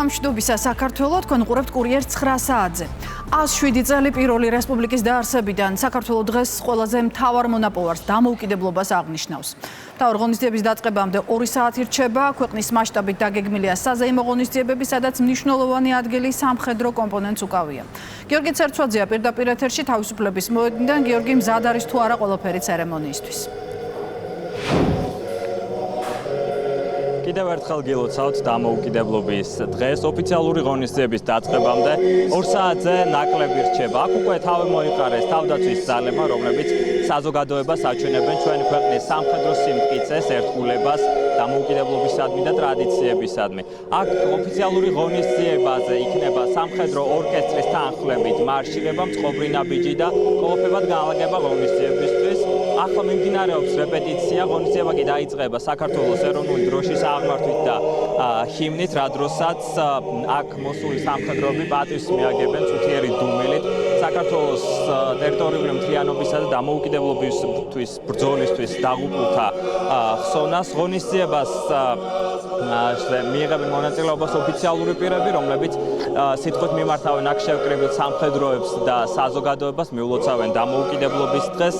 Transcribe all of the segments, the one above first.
მოგესალმებით მშვიდობისა საქართველოს თქვენ უყურებთ კურიერ 9 საათზე. 107 წელი პირველი რესპუბლიკის დაარსებიდან საქართველოს დღეს ყველაზე მთავარ მონაპოვარს დამოუკიდებლობას აღნიშნავს. მთავარ ღონისძიების დაწყებამდე 2 საათი რჩება, ქვეყნის მასშტაბით დაგეგმილია საზეიმო ღონისძიებები, სადაც მნიშვნელოვანი ადგილი სამხედრო კომპონენტს უკავია. გიორგი ცერცვაძეა პირდაპირ ეთერში თავისუფლების მოედნიდან. გიორგი, მზად არის თუ არა ყველაფერი ცერემონიისთვის? კიდევ ერთხელ გილოცავთ დამოუკიდებლობის დღეს ოფიციალური ღონისძიების დაწყებამდე 2 საათზე ნაკლები რჩება. აქ უკვე თავი მოიყარეს თავდაცვის ძალებმა, რომლებიც საზოგადოებას აჩვენებენ ჩვენი ქვეყნის სამხედრო სიმტკიცეს, ერთგულებას, დამოუკიდებლობისადმი და ტრადიციებისადმი. აქ ოფიციალური ღონისძიებაზე იქნება სამხედრო ორკესტრის თანხლებით მარშირება, მწყობრინა ბიჯი და ყოველფერად განლაგება ღონისძიებისთვის. ახლა მიმდინარეობს რეპეტიცია, ღონისძიება კი დაიწყება საქართველოს ეროვნული დროშის აღმართვით და ჰიმნით, რა დროსაც აქ მოსული სამხედროები პატივს მიაგებენ წუთიერი დუმილით საქართველოს ტერიტორიული მთლიანობისა და დამოუკიდებლობისთვის ბრძოლისთვის დაღუპულთა ხსოვნას. ღონისძიებას მიიღებენ მონაწილეობას ოფიციალური პირები, რომლებიც სიტყვით მიმართავენ აქ შევკრებილ სამხედროებს და საზოგადოებას, მიულოცავენ დამოუკიდებლობის დღეს.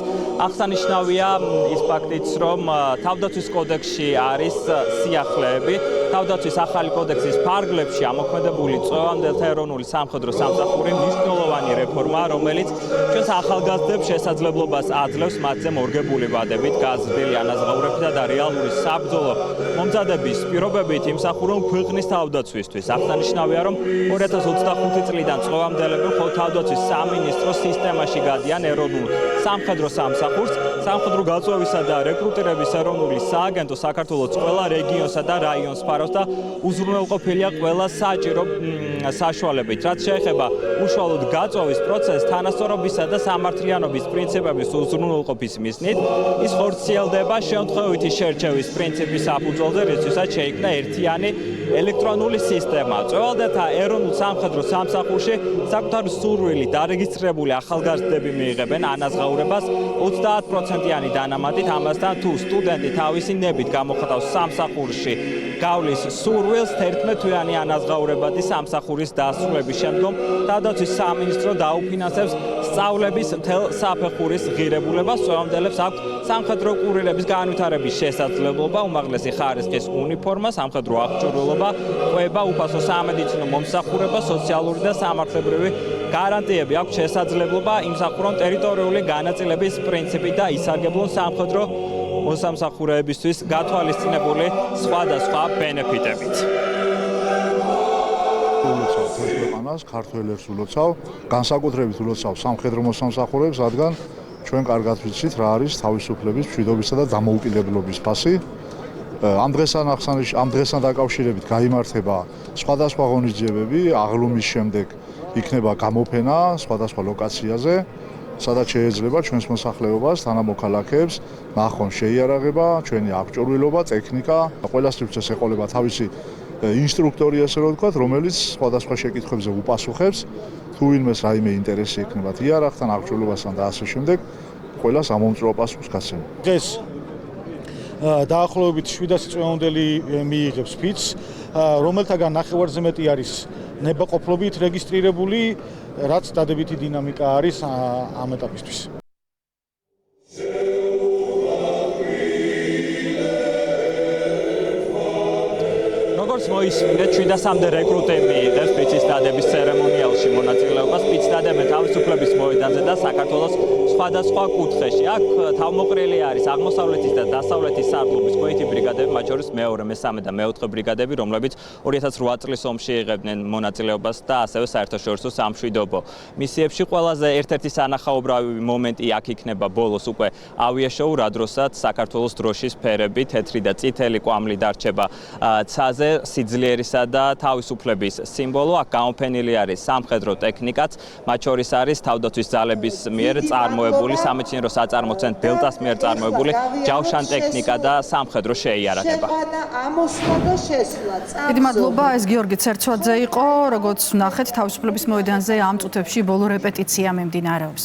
აღსანიშნავია ის ფაქტიც, რომ თავდაცვის კოდექსში არის სიახლეები. თავდაცვის ახალი კოდექსის ფარგლებში ამოქმედებული წვევამდელთა ეროვნული სამხედრო სამსახური მნიშვნელოვანი რეფორმაა, რომელიც ჩვენს ახალგაზრდებს შესაძლებლობას აძლევს მათზე მორგებული ვადებით, გაზრდილი ანაზღაურებისა და რეალური საბრძოლო მომზადების პირობებით იმსახურონ ქვეყნის თავდაცვისთვის. აღსანიშნავია, რომ 2025 წლიდან წვევამდელები მხოლოდ თავდაცვის სამინისტროს სისტემაში გადიან ეროვნულ სამხედრო სამსახურს. სამხედრო გაწვევისა და რეკრუტირების ეროვნული სააგენტო საქართველოს ყველა რეგიონსა და რაიონს ფარავს და უზრუნველყოფილია ყველა საჭირო საშუალებით. რაც შეეხება უშუალოდ გაწვევის პროცესს, თანასწორობისა და სამართლიანობის პრინციპების უზრუნველყოფის მიზნით, ის ხორციელდება შემთხვევითი შერჩევის პრინციპის საფუძველზე, რისთვისაც შეიქმნა ერთიანი ელექტრონული სისტემა. წვევალდათა ეროვნულ სამხედრო სამსახურში საკუთარი სურვილით დარეგისტრირებული ახალგაზრდები მიიღებენ ანაზღაურებას 30%-იანი დანამატით. ამასთან თუ სტუდენტი თავისი ნებით გამოხატავს სამსახურში გავლის სურვილს, 11 თვიანი ანაზღაურებადი სამსახურის დასრულების შემდგომ თავდაცვის სამინისტრო დაუფინანსებს სწავლების მთელ საფეხურის ღირებულებას. წვევამდელებს აქვთ სამხედრო კურირების განვითარების შესაძლებლობა, უმაღლესი ხარისხის უნიფორმა, სამხედრო აღჭურვილობა, ყვება, უფასო სამედიცინო მომსახურება, სოციალური და სამართლებრივი გარანტიები. აქვთ შესაძლებლობა იმსახურონ ტერიტორიული განაწილების პრინციპით და ისარგებლონ სამხედრო მოსამსახურეებისთვის გათვალისწინებული სხვადასხვა ბენეფიტებით. ქვეყანას ქართველებს ულოცავ, განსაკუთრებით ულოცავ სამხედრო მოსამსახურეებს, რადგან ჩვენ კარგად ვიცით რა არის თავისუფლების, მშვიდობისა და დამოუკიდებლობის ფასი. ამ დღესთან დაკავშირებით გაიმართება სხვადასხვა ღონისძიებები, აღლუმის შემდეგ იქნება გამოფენა სხვადასხვა ლოკაციაზე, სადაც შეიძლება ჩვენს მოსახლეობას, თანამოქალაქეებს ნახონ შეიარაღება, ჩვენი აღჭურვილობა, ტექნიკა. ყველასთვის ეყოლება თავისი ინსტრუქტორი, ასე რომ ვთქვათ, რომელიც სხვადასხვა შეკითხვებზე უპასუხებს. თუ ვინმეს რაიმე ინტერესი ექნებათ იარაღთან, აღჭურვილობასთან და ასე შემდეგ, ყველას ამომწრო პასუხს გასცემ. დღეს დაახლოებით 700 წვევამდელი მიიღებს ფიცს, რომელთაგან ნახევარზე მეტი არის ნებაყოფლობით რეგისტრირებული, რაც დადებითი დინამიკა არის ამ ეტაპისთვის. როგორც მოისმინეთ, 700-მდე რეკრუტი მიიღებს ფიცის დადების ცერემონიალში მონაწილეობას. ფიცს დადებენ თავისუფლების მოედანზე და საქართველოს სხვადასხვა კუთხეში. აქ თავმოყრილი არის აღმოსავლეთის და დასავლეთის სარდლობის ქვეითი ბრიგადები, მათ შორის მეორე, მესამე და მეოთხე ბრიგადები, რომლებიც 2008 წლის ომში იღებდნენ მონაწილეობას და ასევე საერთაშორისო სამშვიდობო მისიებში. ყველაზე ერთ-ერთი სანახაობრივი მომენტი აქ იქნება ბოლოს უკვე ავიაშოუ, რა დროსაც საქართველოს დროშის ფერები, თეთრი და წითელი კვამლი დარჩება ცაზე, სიძლიერისა და თავისუფლების სიმბოლო. აქ გამოფენილი არის სამხედრო ტექნიკაც, მათ შორის არის თავდაცვის ძალების მიერ წარმოებული, სამეცნიერო საწარმო ცენტრ დელტას მიერ წარმოებული ჯავშან ტექნიკა და სამხედრო შეიარაღება. დიდი მადლობა, ეს გიორგი ცერცვაძე იყო. როგორც ვნახეთ, თავისუფლების მოედანზე ამ წუთებში ბოლო რეპეტიცია მიმდინარეობს.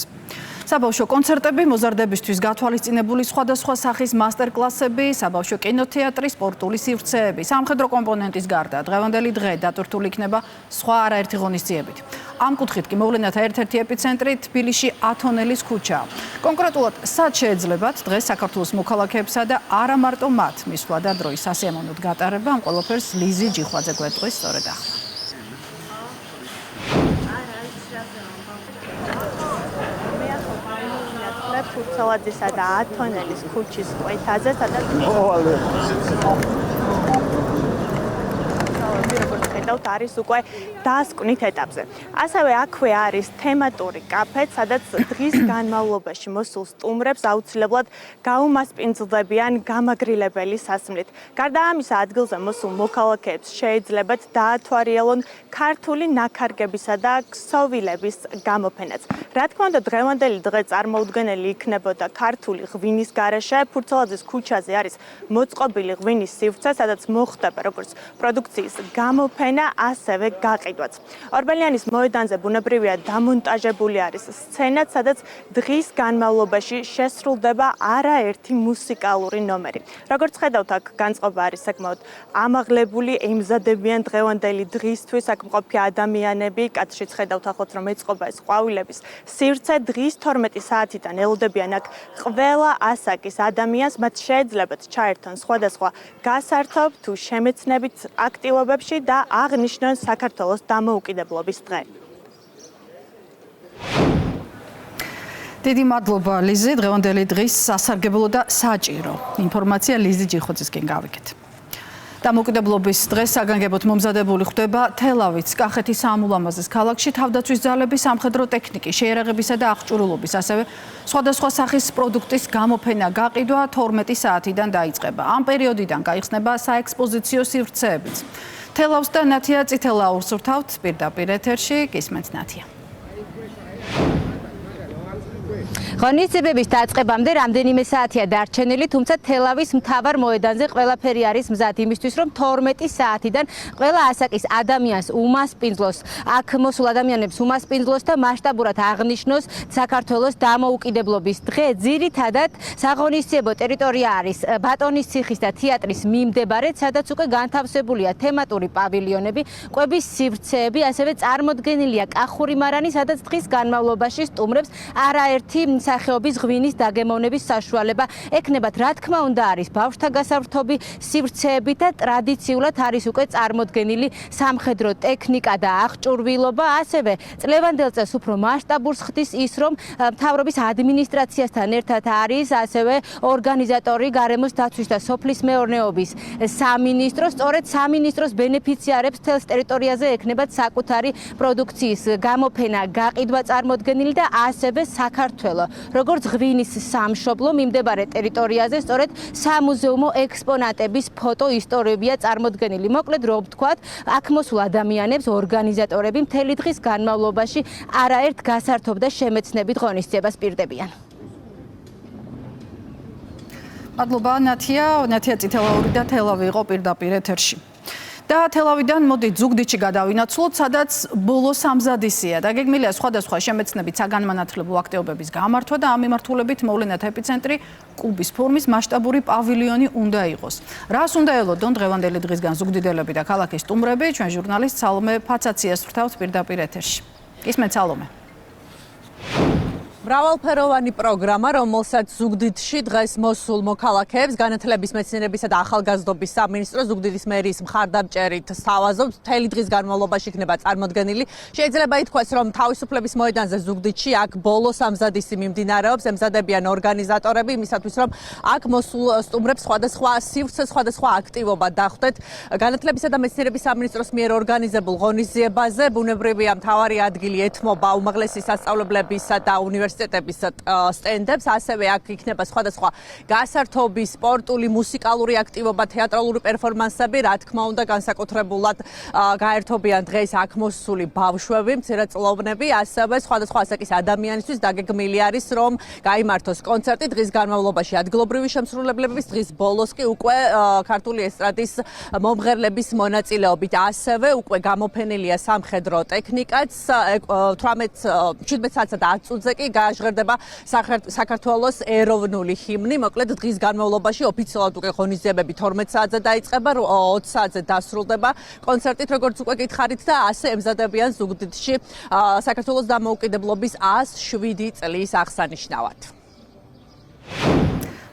საბავშვო კონცერტები, მოზარდებისთვის გათვალისწინებული სხვადასხვა სახის მასტერკლასები, საბავშვო კინოთეატრი, სპორტული სივრცეები, სამხედრო კომპონენტის გარდა დღევანდელი დღე დატვირთული იქნება სხვა არაერთი ღონისძიებით. ამ კუთხით კი მოვლენათა ერთ-ერთი ეპიცენტრი თბილისში ათონელის ქუჩაა. კონკრეტულად სად შეეძლებათ დღეს საქართველოს მოქალაქეებსა და არა მარტო მათ მისვლა და დროის სასიამოვნოდ გატარება, ამ ყველაფერს ლიზი ჯიხვაძე გვეტყვის სწორედ ახლა. ფურცელაძისა და ათონელის ქუჩის კვეთაზე, სადაც ხედავთ არის უკვე დასკვნით ეტაპზე. ასევე აქვე არის თემატური კაფე, სადაც დღის განმავლობაში მოსულ სტუმრებს აუცილებლად გაუმასპინძლდებიან გამაგრილებელი სასმლით. გარდა ამისა, ადგილზე მოსულ მოქალაქეებს შეეძლებათ დაათვალიერონ ქართული ნაქარგებისა და ქსოვილების გამოფენაც. რა თქმა უნდა, დღევანდელი დღე წარმოუდგენელი იქნებოდა ქართული ღვინის გარეშე. ფურცელაძის ქუჩაზე არის მოწყობილი ღვინის სივრცე, სადაც მოხდება როგორც პროდუქციის გამოფენა, ასევე გაყიდვაც. ორბელიანის მოედანზე ბუნებრივია დამონტაჟებული არის სცენაც, სადაც დღის განმავლობაში შესრულდება არაერთი მუსიკალური ნომერი. როგორც ხედავთ, აქ განწყობა არის საკმაოდ ამაღლებული, ემზადებიან დღევანდელი დღისთვის აქ მყოფი ადამიანები, კადრშიც ხედავთ ახლოთ რომ ეწყობა ეს ყვავილების სივრცე. დღის 12 საათიდან ელოდებიან აქ ყველა ასაკის ადამიანს, მათ შეეძლებათ ჩაერთონ სხვადასხვა გასართობ თუ შემეცნებით აქტივობებში და აღნიშნონ საქართველოს დამოუკიდებლობის დღე. დიდი მადლობა ლიზი, დღევანდელი დღის სასარგებლო და საჭირო ინფორმაცია ლიზი ჯიხვაძისკენ გავიგეთ. დამოუკიდებლობის დღეს საგანგებოდ მომზადებული ხდება თელავის კახეთის სამულამაზეს ქალაქში თავდაცვის ძალების სამხედრო ტექნიკის შეიარაღებისა და აღჭურულობის, ასევე სხვადასხვა სახის პროდუქტის გამოფენა გაყიდვა 12 საათიდან დაიწყება. ამ პერიოდიდან გაიხსნება საექსპოზიციო სივრცეებიც. თელავს და ნათია წითელაურს ვრთავთ პირდაპირ ეთერში, გისმენთ ნათია. ღონისძიებების დაწყებამდე რამდენიმე საათია დარჩენილი, თუმცა თელავის მთავარ მოედანზე ყველაფერი არის მზად იმისთვის, რომ 12 საათიდან ყველა ასაკის ადამიანს უმასპინძლოს, აქ მოსულ ადამიანებს უმასპინძლოს და მასშტაბურად აღნიშნოს საქართველოს დამოუკიდებლობის დღე. ძირითადად საღონისძიებო ტერიტორია არის ბატონის ციხის და თეატრის მიმდებარედ, სადაც უკვე განთავსებულია თემატური პავილიონები, კვების სივრცეები, ასევე წარმოდგენილია კახური მარანი, სადაც დღის განმავლობაში სტუმრებს არაერთი სახეობის ღვინის დაგემოვნების საშუალება ექნებათ. რა თქმა უნდა, არის ბავშვთა გასართობი სივრცეები და ტრადიციულად არის უკვე წარმოდგენილი სამხედრო ტექნიკა და აღჭურვილობა. ასევე წლევანდელ წელს უფრო მასშტაბურს ხდის ის, რომ მთავრობის ადმინისტრაციასთან ერთად არის ასევე ორგანიზატორი გარემოს დაცვის და სოფლის მეურნეობის სამინისტრო. სწორედ სამინისტროს ბენეფიციარებს თელს ტერიტორიაზე ექნებათ საკუთარი პროდუქციის გამოფენა, გაყიდვა წარმოდგენილი და ასევე საქართველო როგორც ღვინის სამშობლო მიმდებარე ტერიტორიაზე სწორედ სამუზეუმო ექსპონატების ფოტო ისტორიებია წარმოდგენილი. მოკლედ რომ ვთქვათ, აქ მოსულ ადამიანებს ორგანიზატორები მთელი დღის განმავლობაში არაერთ გასართობ და შემეცნებით ღონისძიებას პირდებიან. მადლობა ნათია წითელაური და თელავი იყო პირდაპირ ეთერში. და თელავიდან მოდით ზუგდიდში გადავინაცვლოთ, სადაც ბოლო სამზადისია. დაგეგმილია სხვადასხვა შემეცნებით საგანმანათლებლო აქტივობების გამართვა და ამ მიმართულებით მოვლენათა ეპიცენტრი კუბის ფორმის მასშტაბური პავილიონი უნდა იყოს. რას უნდა ელოდონ დღევანდელი დღისგან ზუგდიდელები და ქალაქის სტუმრები? ჩვენ ჟურნალისტ სალომე ფაცაციას ვრთავთ პირდაპირ ეთერში. გისმენთ სალომე. მრავალფეროვანი პროგრამა, რომელსაც ზუგდიდში დღეს მოსულ მოქალაქეებს განათლების, მეცნიერებისა და ახალგაზრდობის სამინისტრო ზუგდიდის მერიის მხარდამჭერით სთავაზობს. მთელი დღის განმავლობაში იქნება წარმოდგენილი. შეიძლება ითქვას, რომ თავისუფლების მოედანზე ზუგდიდში აქ ბოლო სამზადისი მიმდინარეობს, ემზადებიან ორგანიზატორები იმისათვის, რომ აქ მოსულ სტუმრებს სხვადასხვა სივრცე, სხვადასხვა აქტივობა დახვდეთ. განათლებისა და მეცნიერების სამინისტროს მიერ ორგანიზებულ ღონისძიებაზე ბუნებრივია მთავარი ადგილი ეთმობა უმაღლესი სასწავლებლებისა და უნივერსიტეტების სტენდებს, ასევე აქ იქნება სხვადასხვა გასართობი, სპორტული, მუსიკალური აქტივობა, თეატრალური პერფორმანსები, რა თქმა უნდა, განსაკუთრებულად გაერთობიან დღეს აქ მოსული ბავშვები, მცირეწლოვნები, ასევე სხვადასხვა ასაკის ადამიანისთვის დაგეგმილი არის, რომ გაიმართოს კონცერტი დღის განმავლობაში ადგილობრივი შემსრულებლების, დღის ბოლოს კი უკვე ქართული ესტრადის მომღერლების მონაწილეობით, ასევე უკვე გამოფენილია სამხედრო ტექნიკაც 17 საათსა და 10 წუთზე კი გააჟღერდება საქართველოს ეროვნული ჰიმნი. მოკლედ დღის განმავლობაში ოფიციალურად უკვე ღონისძიებები 12 საათზე დაიწყება, 20 საათზე დასრულდება კონცერტით, როგორც უკვე გითხარით და ასე ემზადებიან ზუგდიდში საქართველოს დამოუკიდებლობის 107 წლის აღსანიშნავად.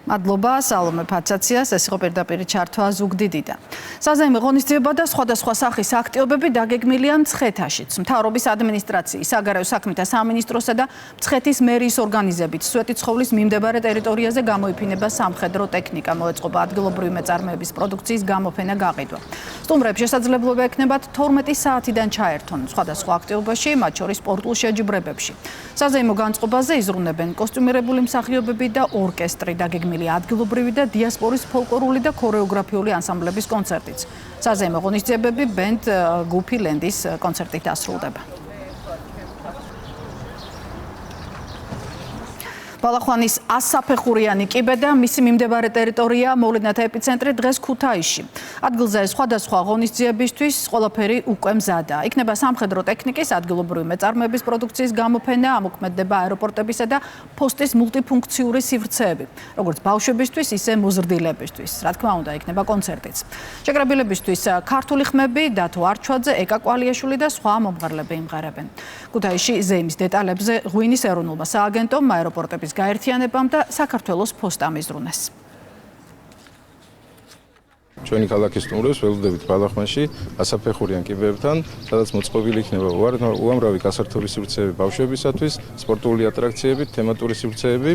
მადლობა სალომე ფაცაციას, ეს იყო პირდაპირ ჩართვა ზუგდიდიდან. საზეიმო ღონისძიება და სხვადასხვა სახის აქტივობები დაგეგმილია მცხეთაშიც. მთავრობის ადმინისტრაციის, საგარეო საქმეთა სამინისტროსა და მცხეთის მერიის ორგანიზებით სვეტიცხოვლის მიმდებარე ტერიტორიაზე გამოიფინება სამხედრო ტექნიკა, მოეწყობა ადგილობრივი მეწარმეების პროდუქციის გამოფენა გაყიდვა. სტუმრებს შესაძლებლობა ექნებათ 12 საათიდან ჩაერთონ სხვადასხვა აქტივობაში, მათ შორის სპორტულ შეჯიბრებებში. საზეიმო განწყობაზე იზრუნებენ კოსტიუმირებული მსახიობები და ორკესტრი, დაგეგმილია ადგილობრივი და დიასპორის ფოლკლორული და ქორეოგრაფიული ანსამბლების კონცერტიც. საზეიმო ღონისძიებები ბენდ გუფი ლენდის კონცერტით დასრულდება. ბალახვანის 100 საფეხურიანი კიბე და მისი მიმდებარე ტერიტორია მოვლენათა ეპიცენტრი დღეს ქუთაისში. ადგილზე სხვადასხვა ღონისძიებისთვის ყველაფერი უკვე მზადაა. იქნება სამხედრო ტექნიკის, ადგილობრივი მეწარმეების პროდუქციის გამოფენა, ამოქმედდება აეროპორტებისა და პოსტის მულტიფუნქციური სივრცეები, როგორც ბავშვებისთვის, ისე მოზრდილებისთვის. რა თქმა უნდა, იქნება კონცერტიც. შეკრებილებისთვის ქართული ხმები, დათო არჩვაძე, ეკა კვალიაშვილი და სხვა მომღერლები იმღერებენ. ქუთაისში ზეიმის დეტალებზე ღვინის ეროვნულმა სააგენტომ აეროპორტების გაერთიანებამ და საქართველოს ფოსტამ იზრუნეს. ჩვენი ქალაქის სტუმრებს ველოდებით ბალახვანში ასაფეხურიან კიბეებთან, სადაც მოწყობილი იქნება უამრავი გასართობი სივრცეები ბავშვებისათვის, სპორტული ატრაქციები, თემატური სივრცეები.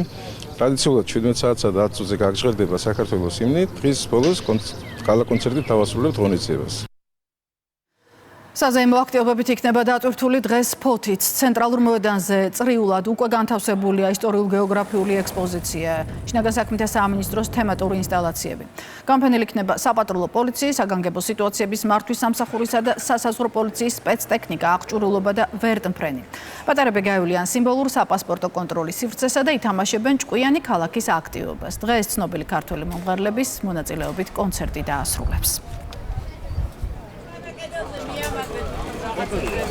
ტრადიციულად 17 საათსა და 10 წუთზე გაგრძელდება საქართველოს ჰიმნი. დღის ბოლოს გალა-კონცერტით დავასრულებთ ღონისძიებას. საზეიმო აქტივობებით იქნება დატვირთული დღეს ფოთიც. ცენტრალურ მოედანზე წრიულად უკვე განთავსებულია ისტორიულ-გეოგრაფიული ექსპოზიცია, შინაგან საქმეთა სამინისტროს თემატური ინსტალაციები. გამოფენილი იქნება საპატრულო პოლიციის, საგანგებო სიტუაციების მართვის სამსახურისა და სასაზღვრო პოლიციის სპეცტექნიკა, აღჭურვილობა და ვერტმფრენი. პატარები გაივლიან სიმბოლურ საპასპორტო კონტროლის სივრცესა და ითამაშებენ ჭკვიანი ქალაქის აქტივობას. დღეს ცნობილი ქართველი მომღერლების მონაწილეობით კონცერტი დაასრულებს.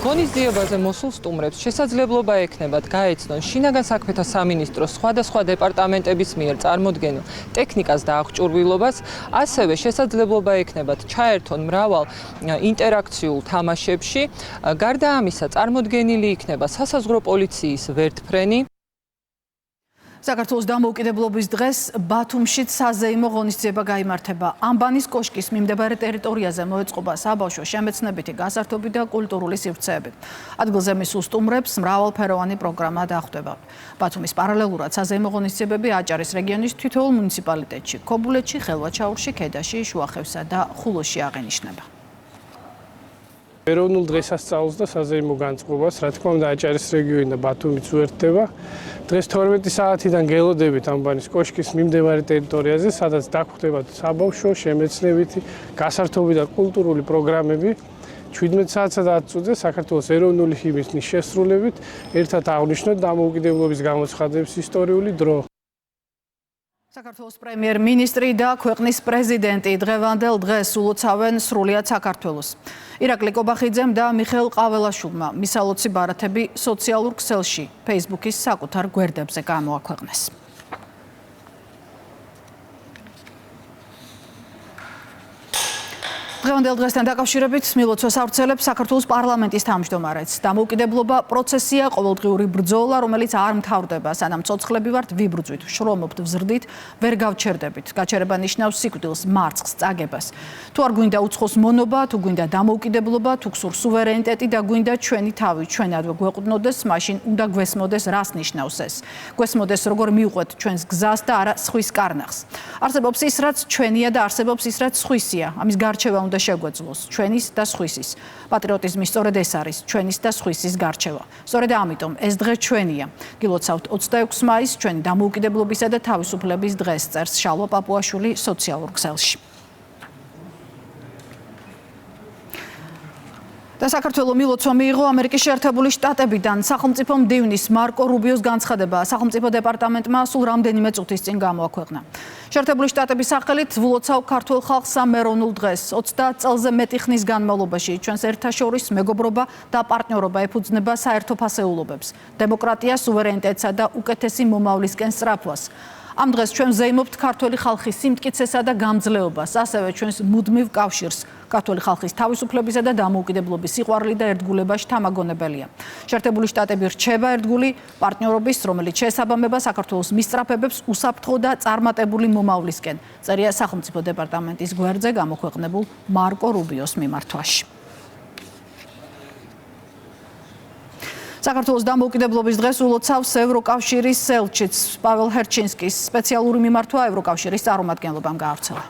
ღონისძიებაზე მოსულ სტუმრებს შესაძლებლობა ექნებათ გაეცნონ შინაგან საქმეთა სამინისტროს სხვადასხვა დეპარტამენტების მიერ წარმოდგენილ ტექნიკას და აღჭურვილობას, ასევე შესაძლებლობა ექნებათ ჩაერთონ მრავალ ინტერაქციულ თამაშებში. გარდა ამისა, წარმოდგენილი იქნება სასაზღვრო პოლიციის ვერტმფრენი. საქართველოს დამოუკიდებლობის დღეს ბათუმშიც საზეიმო ღონისძიება გაიმართება. ამბანის კოშკის მიმდებარე ტერიტორიაზე მოეწყობა საბავშვო შემეცნებითი გასართობი და კულტურული სივრცეები. ადგილზე მისულ სტუმრებს მრავალფეროვანი პროგრამა დახვდება. ბათუმის პარალელურად საზეიმო ღონისძიებები აჭარის რეგიონის თითოეულ მუნიციპალიტეტში, ქობულეთში, ხელვაჩაურში, ქედაში, შუახევსა და ხულოში აღენიშნება. ეროვნულ დღესასწაულს და საზეიმო განწყობას, რა თქმა უნდა, აჭარის რეგიონი და ბათუმიც უერთდება. დღეს 12 საათიდან გელოდებით ამბანის კოშკის მიმდებარე ტერიტორიაზე, სადაც დაგვხდებათ საბავშვო, შემეცნებითი, გასართობი და კულტურული პროგრამები. 17 საათსა და 10 წუთზე საქართველოს ეროვნული ჰიმნის შესრულებით ერთად აღნიშნოთ დამოუკიდებლობის გამოცხადების ისტორიული დრო. საქართველოს პრემიერ-მინისტრი და ქვეყნის პრეზიდენტი დღევანდელ დღეს ულოცავენ სრულიად საქართველოს. ირაკლი კობახიძემ და მიხეილ ყაველაშვილმა მისალოცი ბარათები სოციალურ ქსელში Facebook-ის საკუთარ გვერდებზე გამოაქვეყნეს. დღევანდელ დღესთან დაკავშირებით მილოცვას ავრცელებს საქართველოს პარლამენტის თავმჯდომარეც. დამოუკიდებლობა პროცესია, ყოველდღიური ბრძოლა, რომელიც არ მთავრდება, სანამ ცოცხლები ვართ, ვიბრძვით, შრომობთ, ვზრდით, ვერ გავჩერდებით. გაჩერება ნიშნავს სიკვდილს, მარცხს, წაგებას. თუ არ გვინდა უცხოს მონობა, თუ გვინდა დამოუკიდებლობა, თუ გსურთ სუვერენიტეტი და გვინდა ჩვენი თავი, ჩვენადვე გვეყრდნოდეს, მაშინ უნდა გვესმოდეს, რას ნიშნავს ეს. გვესმოდეს, როგორ მივყვეთ ჩვენს გზას და არა სხვის კარნახს. არსებობს ის, რაც ჩვენია და არსებობს ის, რაც სხვისია. ამის გარჩევა უნდა შეგვეძლოს ჩვენის და სხვისის. პატრიოტიზმი სწორედ ეს არის, ჩვენის და სხვისის გარჩევა. სწორედ ამიტომ ეს დღე ჩვენია. გილოცავთ 26 მაისს ჩვენი დამოუკიდებლობისა და თავისუფლების დღეს, წერს შალვა პაპუაშვილი სოციალურ ქსელში. და საქართველოს მილოცვა მიიღო ამერიკის შეერთებული შტატებიდან. სახელმწიფო მდივნის მარკო რუბიოს განცხადება სახელმწიფო დეპარტამენტმა სულ რამდენიმე წუთის წინ გამოაქვეყნა. შეერთებული შტატების სახელით ვლოცავ ქართულ ხალხს სამეროვნულ დღეს 30 წელზე მეტი ხნის განმავლობაში ჩვენს ერთაშორის მეგობრობა და პარტნიორობა ეფუძნება საერთო ფასეულობებს, დემოკრატიას, სუვერენიტეტსა და უკეთესი მომავლისკენ სწრაფვას. Ამ დღეს ჩვენ ვზეიმობთ ქართული ხალხის სიმტკიცესა და გამძლეობას, ასევე ჩვენს მუდმივ კავშირს. ქართული ხალხის თავისუფლებისა და დამოუკიდებლობის სიყვარული და ერთგულებაში თამაგონებელია. შეერთებული შტატები რჩება ერთგული პარტნიორობის, რომელიც შეესაბამება საქართველოს მისწრაფებებს უსაფრთხო და წარმატებული მომავლისკენ. წერია სახელმწიფო დეპარტამენტის გვერდზე გამოქვეყნებულ მარკო რუბიოს მიმართვაში. საქართველოს დამოუკიდებლობის დღეს ულოცავს ევროკავშირის ელჩიც პაվել ჰერჩინსკის სპეციალური მიმართვა ევროკავშირის წარმომადგენლობამ გაავრცელა.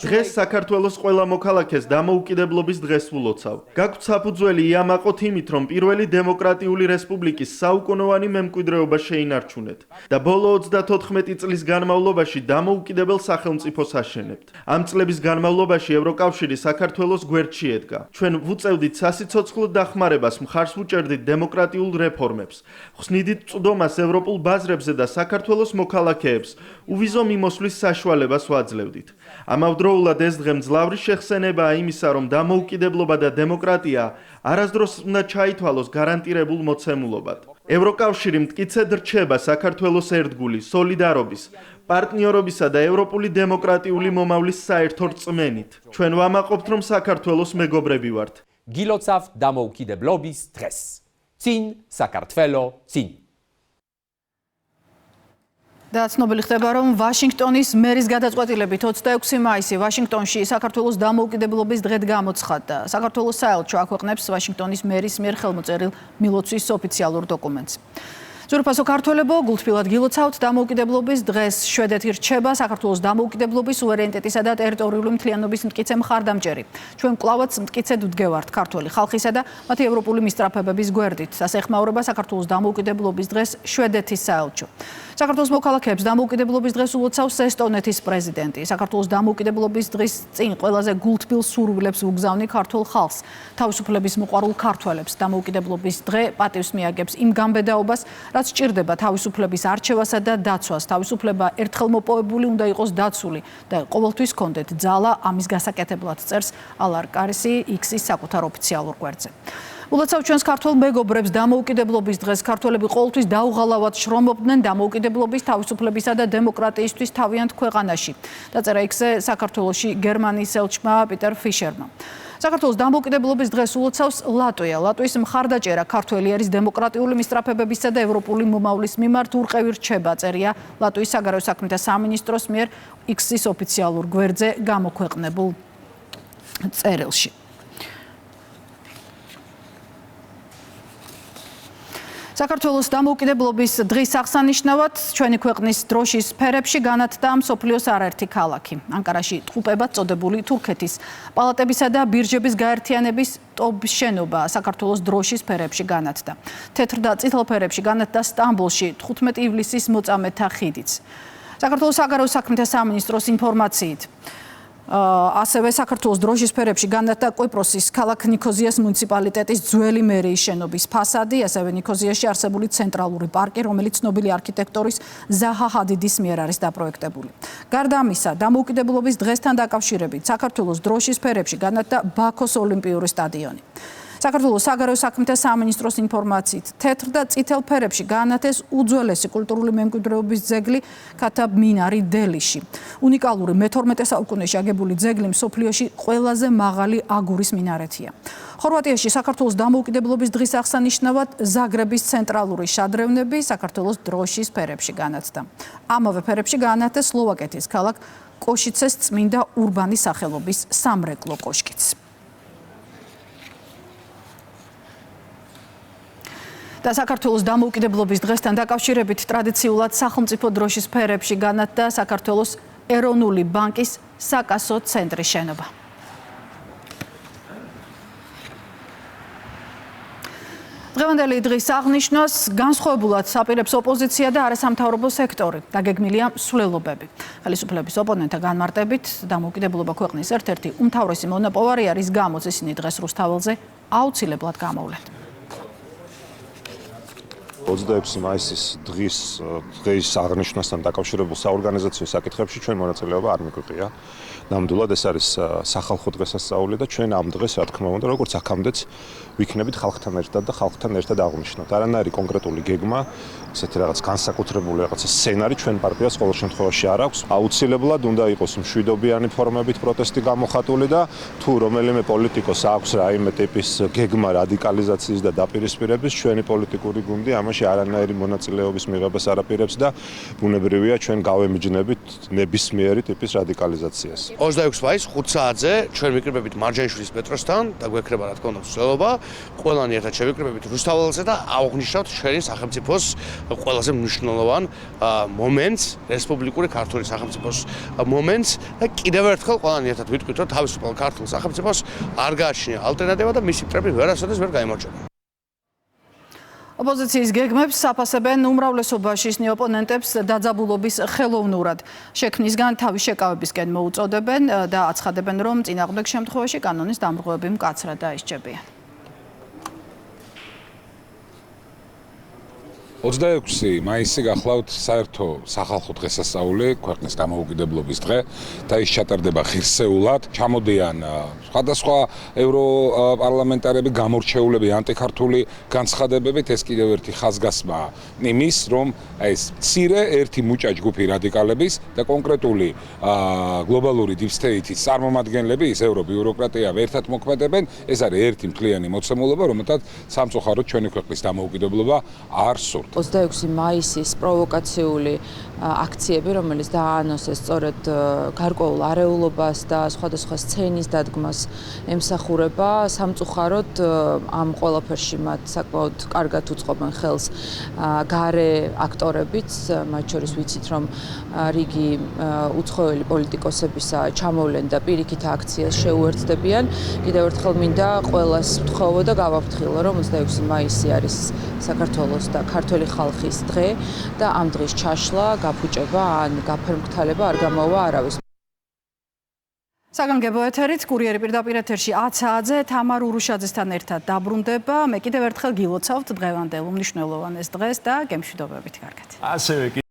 დღეს საქართველოს ყველა მოქალაქეს დამოუკიდებლობის დღეს ულოცავ. გაქვთ საფუძველი იამაყოთ იმით, რომ პირველი დემოკრატიული რესპუბლიკის საუკუნოვანი მემკვიდრეობა შეინარჩუნეთ და ბოლო 34 წლის განმავლობაში დამოუკიდებელ სახელმწიფოს აშენებთ. ამ წლების განმავლობაში ევროკავშირი საქართველოს გვერდში ედგა. ჩვენ ვუწევდით სასიცოცხლო დახმარებას, მხარს ვუჭერდით დემოკრატიულ რეფორმებს, ხსნიდით წვდომას ევროპულ ბაზრებზე და საქართველოს მოქალაქეებს უვიზო მიმოსვლის საშუალებას ვაძლევდით. ამავდროულად ეს დღე მძლავრი შეხსენებაა იმისა, რომ დამოუკიდებლობა და დემოკრატია არასდროს უნდა ჩაითვალოს გარანტირებულ მოცემულობად. ევროკავშირი მტკიცედ რჩება საქართველოს ერთგული, სოლიდარობის, პარტნიორობისა და ევროპული დემოკრატიული მომავლის საერთო რწმენით. ჩვენ ვამაყობთ, რომ საქართველოს მეგობრები ვართ. გილოცავთ დამოუკიდებლობის დღეს. წინ საქართველო, წინ. და ცნობილი ხდება, რომ ვაშინგტონის მერის გადაწყვეტილებით 26 მაისი ვაშინგტონში საქართველოს დამოუკიდებლობის დღედ გამოცხადდა. საქართველოს საელჩო აქვეყნებს ვაშინგტონის მერის მიერ ხელმოწერილ მილოცვის ოფიციალურ დოკუმენტს. ძვირფასო ქართველებო, გულთბილად გილოცავთ დამოუკიდებლობის დღეს. შვედეთი რჩება საქართველოს დამოუკიდებლობის, სუვერენიტეტისა და ტერიტორიული მთლიანობის მტკიცე მხარდამჭერი. ჩვენ კვლავაც მტკიცედ ვდგევართ ქართული ხალხისა და მათი ევროპული მისწრაფებების გვერდით. ასეხმაურება საქართველოს დამოუკიდებლობის დღეს შვედეთის საელჩო. საქართველოს მოქალაქეებს დამოუკიდებლობის დღეს ულოცავს ესტონეთის პრეზიდენტი. საქართველოს დამოუკიდებლობის დღის წინ ყველაზე გულთბილ სურვილებს უგზავნი ქართულ ხალხს, თავისუფლების მოყვარულ ქართველებს. დამოუკიდებლობის დღე პატივს მიაგებს იმ გამბედაობას, რაც სჭირდება თავისუფლების არჩევასა და დაცვას. თავისუფლება ერთხელ მოპოვებული უნდა იყოს დაცული და ყოველთვის კონდეთ ძალა ამის გასაკეთებლად, წერს ალარ კარისი X-ის საკუთარ ოფიციალურ გვერდზე. ულოცავ ჩვენს ქართულ მეგობრებს დამოუკიდებლობის დღეს. ქართველები ყოველთვის დაუღალავად შრომობდნენ დამოუკიდებლობის, თავისუფლებისა და დემოკრატიისთვის თავიანთ ქვეყანაში. დაწერა X-ზე საქართველოში გერმანიის ელჩმა პიტერ ფიშერმა. საქართველოს დამოუკიდებლობის დღეს ულოცავს ლატვია. ლატვიის მხარდაჭერა ქართველი ერის დემოკრატიული მისწრაფებებისა და ევროპული მომავლის მიმართ ურყევი რჩება, წერია ლატვიის საგარეო საქმეთა სამინისტროს მიერ X-ის ოფიციალურ გვერდზე გამოქვეყნებულ წერილში. საქართველოს დამოუკიდებლობის დღის აღსანიშნავად ჩვენი ქვეყნის დროშის სფერებში განათდა მსოფლიოს არაერთი ქალაქი. ანკარაში ტყუპებად წოდებული თურქეთის პალატებისა და ბირჟების გაერთიანების ტობის შენობა საქართველოს დროშის სფერებში განათდა. თეთრ და წითელ ფერებში განათდა სტამბოლში 15 ივლისის მოწამეთა ხიდიც. საქართველოს საგარეო საქმეთა სამინისტროს ინფორმაციით ასევე საქართველოს დროშის სფერებში განათდა კვიპროსის ქალაქ ნიქოზიას მუნიციპალიტეტის ძველი მერიის შენობის ფასადი, ასევე ნიქოზიაში არსებული ცენტრალური პარკი, რომელიც ცნობილი არქიტექტორის ზაჰა ჰადიდის მიერ არის დაპროექტებული. გარდა ამისა, დამოუკიდებლობის დღესთან დაკავშირებით საქართველოს დროშის სფერებში განათდა ბაქოს ოლიმპიური სტადიონი. საქართველოს საგარეო საქმეთა სამინისტროს ინფორმაციით, თეთრ და წითელ ფერებში განათეს უძველესი კულტურული მემკვიდრეობის ძეგლი ქათაბ მინარი დელიში. უნიკალური მე-12 საუკუნეში აგებული ძეგლი მსოფლიოში ყველაზე მაღალი აგურის მინარეთია. ხორვატიაში საქართველოს დამოუკიდებლობის დღის აღსანიშნავად ზაგრების ცენტრალური შადრევნები საქართველოს დროშის სფერებში განათდა. ამავე ფერებში განათეს სლოვაკეთის ქალაქ კოშიცეს წმინდა ურბანის სახელობის სამრეკლო კოშკიც. და საქართველოს დამოუკიდებლობის დღესთან დაკავშირებით ტრადიციულად სახელმწიფო დროშის სფერებში განათდა საქართველოს ეროვნული ბანკის საკასო ცენტრის შენობა. დღევანდელი დღის აღნიშვნას განსხვავებულად აპირებს ოპოზიცია და არასამთავრობო სექტორი. დაგეგმილია მსვლელობები. ხელისუფლების ოპონენტთა განმარტებით დამოუკიდებლობა ქვეყნის ერთ-ერთი უმთავრესი მონოპოვარი არის, გამოც ისინი დღეს რუსთაველზე აუცილებლად გამოვლენ. 26 მაისის დღის აღნიშვნასთან დაკავშირებულ საორგანიზაციო საკითხებში ჩვენ მონაწილეობა არ მიგვიყია. ნამდვილად ეს არის სახალხო დღესასწაული და ჩვენ ამ დღეს, რა თქმა უნდა, როგორც აქამდეც ვიქნებით ხალხთან ერთად და ხალხთან ერთად აღვნიშნოთ. არანაირი კონკრეტული გეგმა, ესეთი რაღაც განსაკუთრებული რაღაცა სცენარი ჩვენ პარტიას ყოველ შემთხვევაში არ აქვს. აუცილებლად უნდა იყოს მშვიდობიანი ფორმებით პროტესტი გამოხატული და თუ რომელიმე პოლიტიკოს აქვს რაიმე ტიპის გეგმა რადიკალიზაციის და დაპირისპირების, ჩვენი პოლიტიკური გუნდი ამაში არანაირი მონაწილეობის მიღებას არ აპირებს და ბუნებრივია ჩვენ გავემიჯნებით ნებისმიერი ტიპის რადიკალიზაციას. 26 მაისს 5 საათზე ჩვენ ვიკრიბებით მარჯანიშვილის მეტროსთან და გვექნება რა თქმა უნდა მსვლელობა. ყველანი ერთად შევიკრიბებით რუსთაველზე და აღვნიშნავთ ჩვენი სახელმწიფოს ყველაზე მნიშვნელოვან მომენტს, რესპუბლიკური ქართული სახელმწიფოს მომენტს და კიდევ ერთხელ ყველანი ერთად ვიტყვით, რომ თავისუფალ ქართულ სახელმწიფოს არ გააჩნია ალტერნატივა და მისი მტრები ვერასოდეს ვერ გაიმარჯვება. ოპოზიციის გეგმებს აფასებენ უმრავლესობაში ისინი ოპონენტებს დაძაბულობის ხელოვნურად. შექმნისგან თავის შეკავებისკენ მოუწოდებენ და აცხადებენ, რომ წინააღმდეგ შემთხვევაში კანონის დამრღვევები მკაცრად დაისჯებიან. 26 მაისი გახლავთ საერთო სახალხო დღესასწაული, ქვეყნის დამოუკიდებლობის დღე და ის ჩატარდება ღირსეულად. ჩამოდიან სხვადასხვა ევროპარლამენტარები, გამორჩეულები ანტიქართული განცხადებებით. ეს კიდევ ერთი ხაზგასმა იმის, რომ ეს მცირე ერთი მუჭა ჯგუფი რადიკალების და კონკრეტული გლობალური deep state-ის წარმომადგენლები, ის ევრობიუროკრატია ერთად მოქმედებენ. ეს არის ერთი მთლიანი მოცემულობა, რომელთაც სამწუხაროდ ჩვენი ქვეყნის დამოუკიდებლობა არ სურთ. 26 მაისის პროვოკაციული აქციები, რომელიც დაანონსეს სწორედ გარკვეულ არეულობას და სხვადასხვა სცენის დადგმას ემსახურება, სამწუხაროდ ამ ყველაფერში მათ საკმაოდ კარგად უწყობენ ხელს გარე აქტორებიც, მათ შორის ვიცით, რომ რიგი უცხოელი პოლიტიკოსებისა ჩამოვლენ და პირიქით აქციას შეუერთდებიან. კიდევ ერთხელ მინდა ყველას ვთხოვო და გავაფრთხილო, რომ 26 მაისი არის საქართველოს და ქართველი ხალხის დღე და ამ დღის ჩაშლა, გაფუჭება ან გაფერმკრთალება არ გამოვა არავის. საგანგებო ეთერით კურიერი პირდაპირ ეთერში 10 საათზე თამარ ურუშაძესთან ერთად დაბრუნდება. მე კიდევ ერთხელ გილოცავთ დღევანდელ უმნიშვნელოვანეს დღეს და გემშვიდობებით კარგად. ასევე